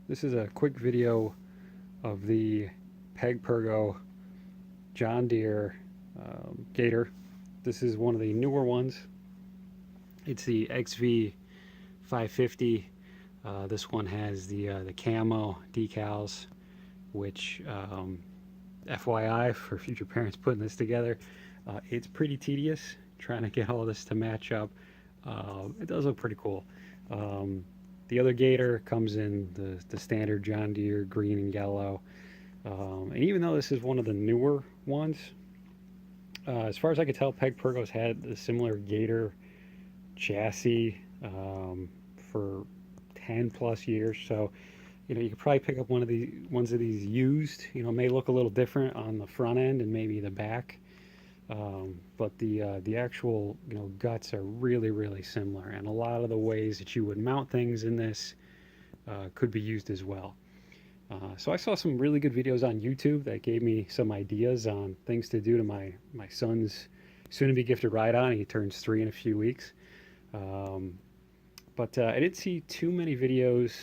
This is a quick video of the Perego John Deere gator. This is one of the newer ones. It's the xuv550. This one has the camo decals, which FYI for future parents putting this together, it's pretty tedious trying to get all this to match up. It does look pretty cool. The other gator comes in the standard John Deere green and yellow. And even though this is one of the newer ones, as far as I could tell, Pergo's had a similar gator chassis for 10 plus years. So, you could probably pick up one of these used. It may look a little different on the front end and maybe the back. But the actual guts are really similar, and a lot of the ways that you would mount things in this could be used as well. So I saw some really good videos on YouTube that gave me some ideas on things to do to my son's soon-to-be gifted ride-on. He turns 3 in a few weeks. But I didn't see too many videos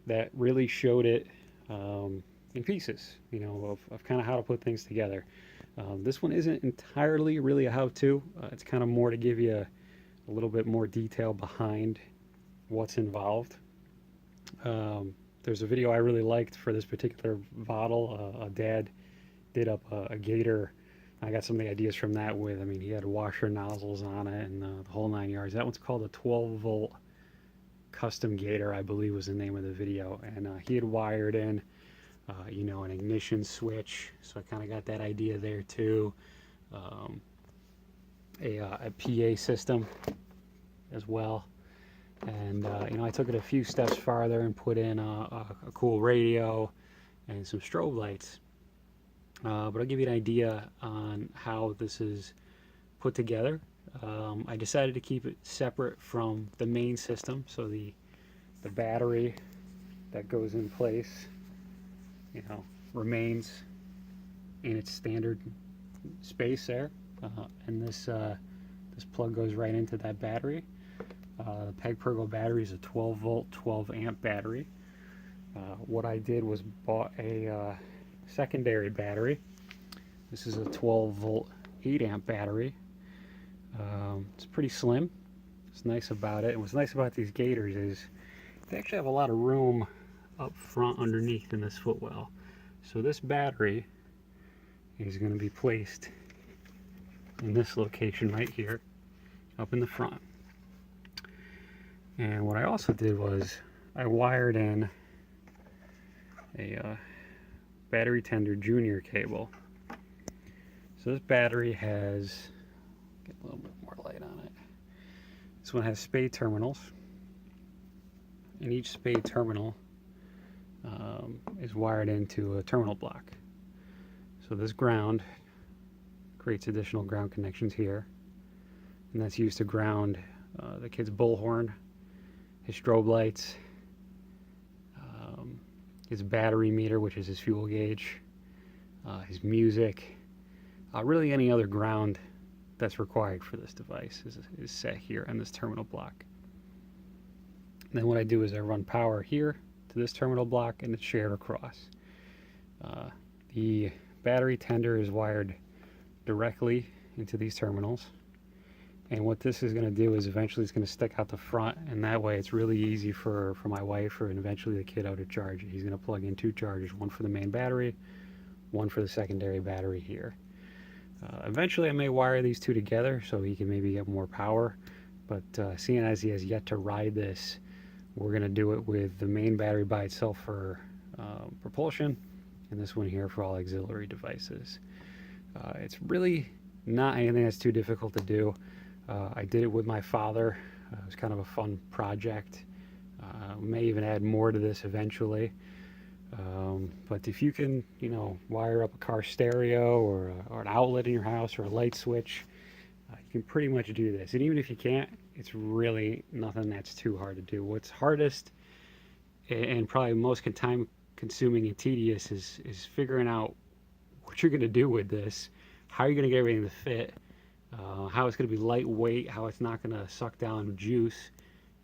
that really showed it in pieces, of kind of how to put things together. This one isn't entirely really a how-to. It's kind of more to give you a little bit more detail behind what's involved. There's a video I really liked for this particular model. A dad did up a gator. I got some of the ideas from that with, he had washer nozzles on it and the whole 9 yards. That one's called a 12-volt custom gator, I believe was the name of the video. And he had wired in an ignition switch, so I kind of got that idea there too. A PA system as well, and I took it a few steps farther and put in a cool radio and some strobe lights. But I'll give you an idea on how this is put together. I decided to keep it separate from the main system, so the battery that goes in place remains in its standard space there, and this plug goes right into that battery. The Perego battery is a 12-volt, 12-amp battery. What I did was bought a secondary battery. This is a 12-volt, 8-amp battery. It's pretty slim. What's nice about it, and what's nice about these gators is they actually have a lot of room up front underneath in this footwell. So this battery is going to be placed in this location right here, up in the front. And what I also did was I wired in a battery tender junior cable. So this battery has, get a little bit more light on it. This one has spade terminals, and each spade terminal is wired into a terminal block. So this ground creates additional ground connections here, and that's used to ground the kid's bullhorn, his strobe lights, his battery meter, which is his fuel gauge, his music, really any other ground that's required for this device is set here on this terminal block. And then what I do is I run power here to this terminal block, and it's shared across. The battery tender is wired directly into these terminals, and what this is going to do is eventually it's going to stick out the front, and that way it's really easy for my wife and eventually the kiddo to charge it. He's going to plug in 2 chargers, one for the main battery, one for the secondary battery here. Eventually I may wire these 2 together so he can maybe get more power, but seeing as he has yet to ride this, we're going to do it with the main battery by itself for propulsion, and this one here for all auxiliary devices. It's really not anything that's too difficult to do. I did it with my father. It was kind of a fun project. We may even add more to this eventually. But if you can, wire up a car stereo or an outlet in your house or a light switch, you can pretty much do this. And even if you can't, it's really nothing that's too hard to do. What's hardest and probably most time consuming and tedious is figuring out what you're going to do with this, how you're going to get everything to fit, how it's going to be lightweight, how it's not going to suck down juice,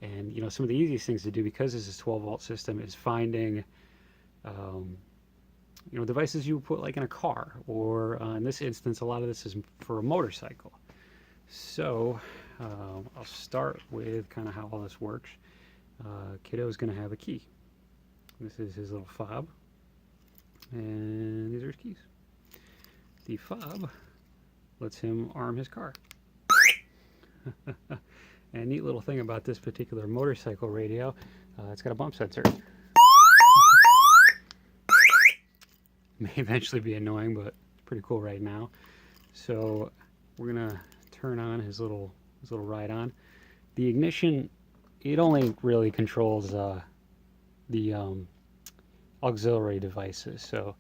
And you know, some of the easiest things to do, because this is a 12-volt system, is finding you know, devices you put like in a car, or in this instance, a lot of this is for a motorcycle. So I'll start with kind of how all this works. Kiddo's going to have a key. This is his little fob, and these are his keys. The fob lets him arm his car. And a neat little thing about this particular motorcycle radio, it's got a bump sensor. May eventually be annoying, but it's pretty cool right now. So we're gonna turn on his little ride on. The ignition, it only really controls the auxiliary devices. So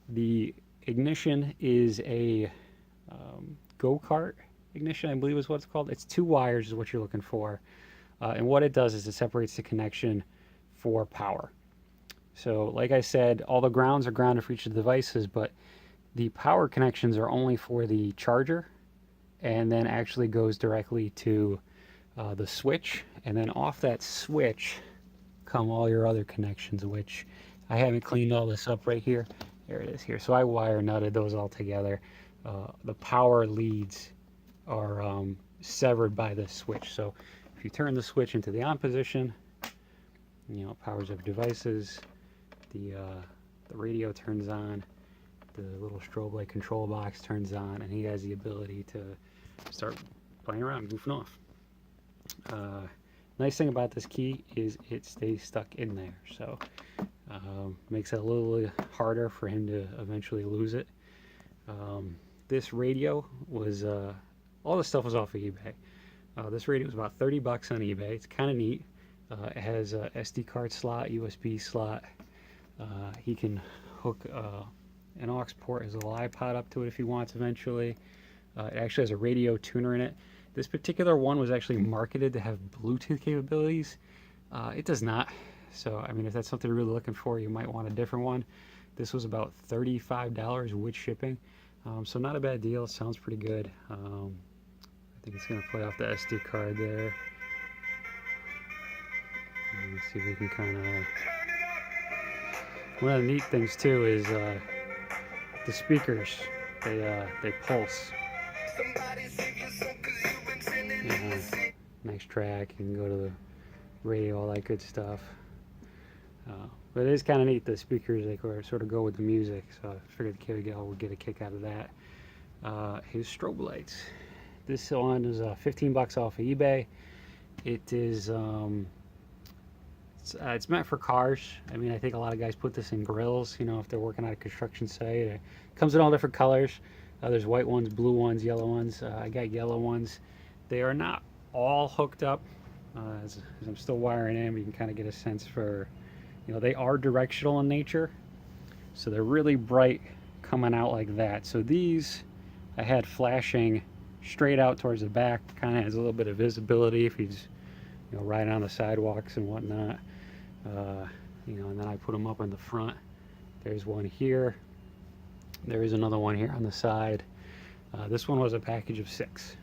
the ignition is a go-kart ignition, I believe is what it's called. It's 2 wires is what you're looking for. And what it does is it separates the connection for power. So like I said, all the grounds are grounded for each of the devices, but the power connections are only for the charger, and then actually goes directly to the switch. And then off that switch come all your other connections, which I haven't cleaned all this up right here. There it is here. So I wire nutted those all together. The power leads are severed by the switch. So if you turn the switch into the on position, you know, it powers up devices. The radio turns on, the little strobe light control box turns on, and he has the ability to start playing around, goofing off. Nice thing about this key is it stays stuck in there, so makes it a little harder for him to eventually lose it. This radio was, all this stuff was off of eBay. This radio was about 30 bucks on eBay. It's kind of neat. It has a SD card slot, USB slot. He can hook an aux port, his little iPod up to it if he wants eventually. It actually has a radio tuner in it. This particular one was actually marketed to have Bluetooth capabilities. It does not. So, I mean, if that's something you're really looking for, you might want a different one. This was about $35 with shipping. So not a bad deal. It sounds pretty good. I think it's going to play off the SD card there. Let's see if we can kind of... One of the neat things too is the speakers. They pulse. Nice track. You can go to the radio, all that good stuff. But it is kind of neat. The speakers, they sort of go with the music. So I figured the kid would get a kick out of that. His strobe lights. This one is 15 bucks off of eBay. It is. It's meant for cars. I mean, I think a lot of guys put this in grills, you know, if they're working at a construction site. It comes in all different colors. There's white ones, blue ones, yellow ones. I got yellow ones. They are not all hooked up. As I'm still wiring in, you can kind of get a sense for, you know, they are directional in nature. So they're really bright coming out like that. So these I had flashing straight out towards the back. Kind of has a little bit of visibility if he's, you know, riding on the sidewalks and whatnot. You know, and then I put them up in the front. There's one here. There is another one here on the side. This one was a package of 6.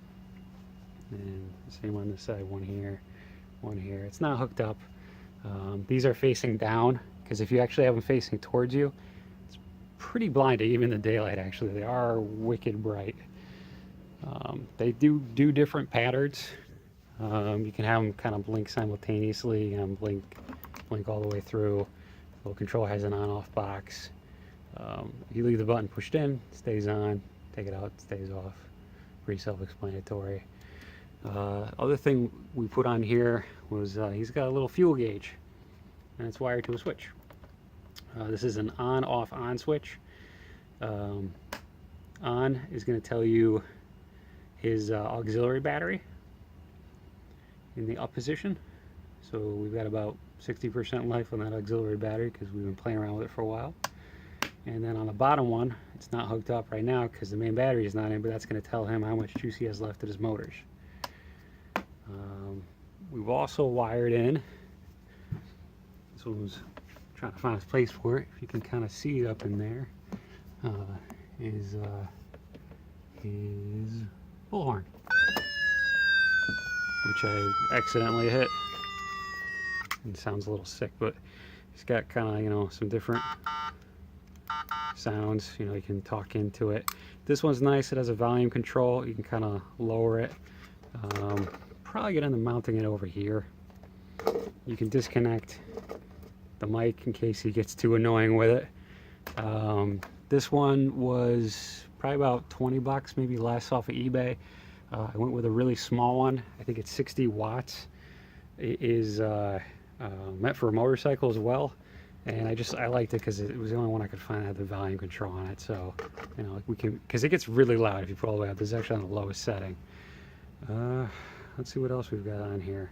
And same on this side, one here, one here. It's not hooked up. These are facing down, because if you actually have them facing towards you, it's pretty blinding, even in the daylight actually. They are wicked bright. They do different patterns. You can have them kind of blink simultaneously. You can have them blink all the way through. The little control has an on-off box. If you leave the button pushed in, it stays on. Take it out, it stays off. Pretty self-explanatory. Other thing we put on here was he's got a little fuel gauge, and it's wired to a switch. This is an on-off-on switch. On is going to tell you his auxiliary battery in the up position. So we've got about 60% life on that auxiliary battery because we've been playing around with it for a while. And then on the bottom one, it's not hooked up right now because the main battery is not in, but that's going to tell him how much juice he has left at his motors. We've also wired in, this one was trying to find a place for it, if you can kind of see it up in there, is his bullhorn. which I accidentally hit. It sounds a little sick, but it's got kind of, you know, some different sounds. You know, you can talk into it. This one's nice. It has a volume control. You can kind of lower it. Probably get into mounting it over here. You can disconnect the mic in case he gets too annoying with it. This one was probably about 20 bucks, maybe less, off of eBay. I went with a really small one. I think it's 60 watts. It is meant for a motorcycle as well, and I liked it because it was the only one I could find that had the volume control on it. So, you know, we can, because it gets really loud if you put all the way up. This is actually on the lowest setting. Let's see what else we've got on here.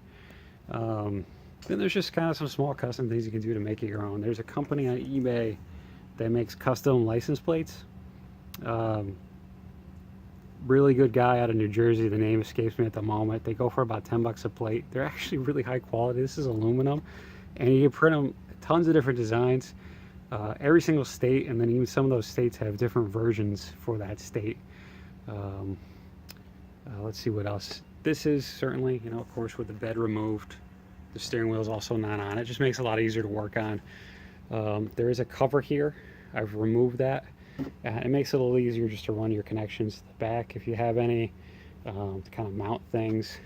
Then there's just kind of some small custom things you can do to make it your own. There's a company on eBay that makes custom license plates. Really good guy out of New Jersey. The name escapes me at the moment. They go for about 10 bucks a plate. They're actually really high quality. This is aluminum, and you can print them tons of different designs. Every single state, and then even some of those states have different versions for that state. Let's see what else. This is certainly, you know, of course, with the bed removed. The steering wheel is also not on. It just makes it a lot easier to work on. There is a cover here. I've removed that. It makes it a little easier just to run your connections to the back if you have any, to kind of mount things.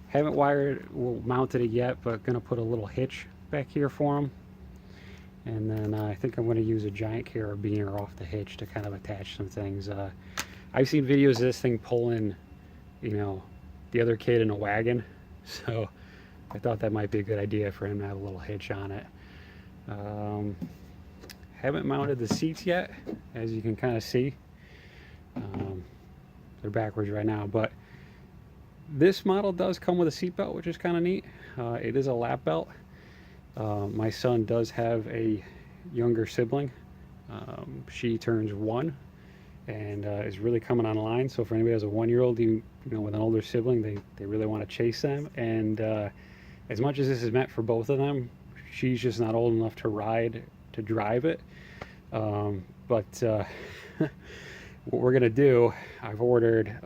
Haven't mounted it yet, but going to put a little hitch back here for them. And then I think I'm going to use a giant carabiner off the hitch to kind of attach some things. I've seen videos of this thing pulling, you know, the other kid in a wagon. So I thought that might be a good idea for him to have a little hitch on it. Haven't mounted the seats yet, as you can kind of see. They're backwards right now, but this model does come with a seat belt, which is kind of neat. It is a lap belt. My son does have a younger sibling. She turns 1 and is really coming online. So for anybody who has a 1-year-old, you know, with an older sibling, they really want to chase them. And as much as this is meant for both of them, she's just not old enough to drive it. But what we're gonna do, I've ordered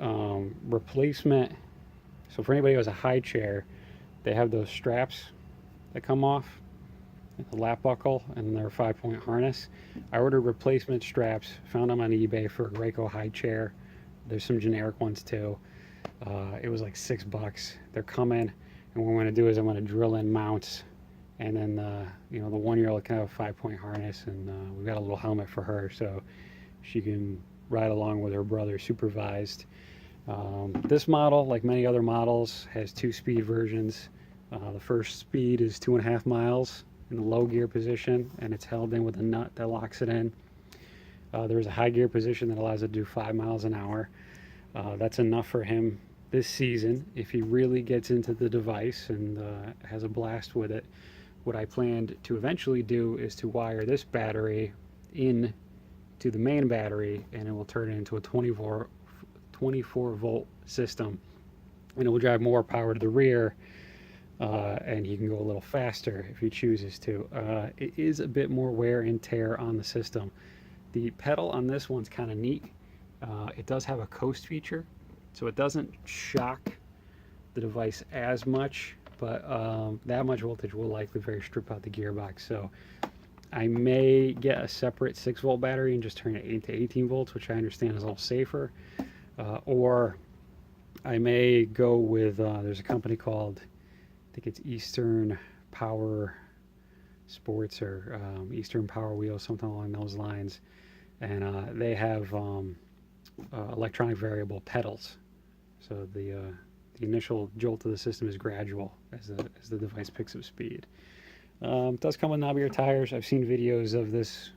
replacement. So for anybody who has a high chair, they have those straps that come off, the lap buckle, and they're a 5-point harness. I ordered replacement straps, found them on eBay for a Graco high chair. There's some generic ones too. It was like $6. They're coming, and what I'm gonna do is I'm gonna drill in mounts. And then, you know, the 1-year-old can have a 5-point harness, and we've got a little helmet for her so she can ride along with her brother supervised. This model, like many other models, has 2-speed versions. The first speed is 2.5 miles in the low gear position, and it's held in with a nut that locks it in. There's a high gear position that allows it to do 5 miles an hour. That's enough for him this season. If he really gets into the device and has a blast with it, what I planned to eventually do is to wire this battery in to the main battery, and it will turn it into a 24 volt system, and it will drive more power to the rear, and he can go a little faster if he chooses to. It is a bit more wear and tear on the system. The pedal on this one's kind of neat. It does have a coast feature, so it doesn't shock the device as much, but that much voltage will likely very strip out the gearbox. So I may get a separate 6-volt battery and just turn it 8 to 18 volts, which I understand is a little safer. Or I may go with, there's a company called, I think it's Eastern Power Sports, or Eastern Power Wheels, something along those lines. And they have electronic variable pedals. So the initial jolt of the system is gradual as the device picks up speed. It does come with knobbier tires. I've seen videos of this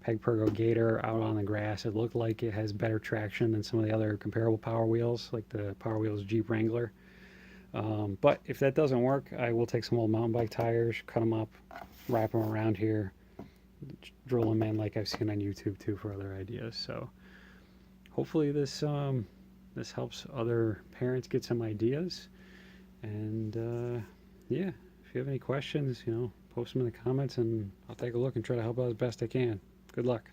Perego gator out on the grass. It looked like it has better traction than some of the other comparable Power Wheels, like the Power Wheels Jeep Wrangler. But if that doesn't work, I will take some old mountain bike tires, cut them up, wrap them around here, drill them in like I've seen on YouTube too for other ideas. So hopefully this this helps other parents get some ideas. And yeah, if you have any questions, you know, post them in the comments and I'll take a look and try to help out as best I can. Good luck.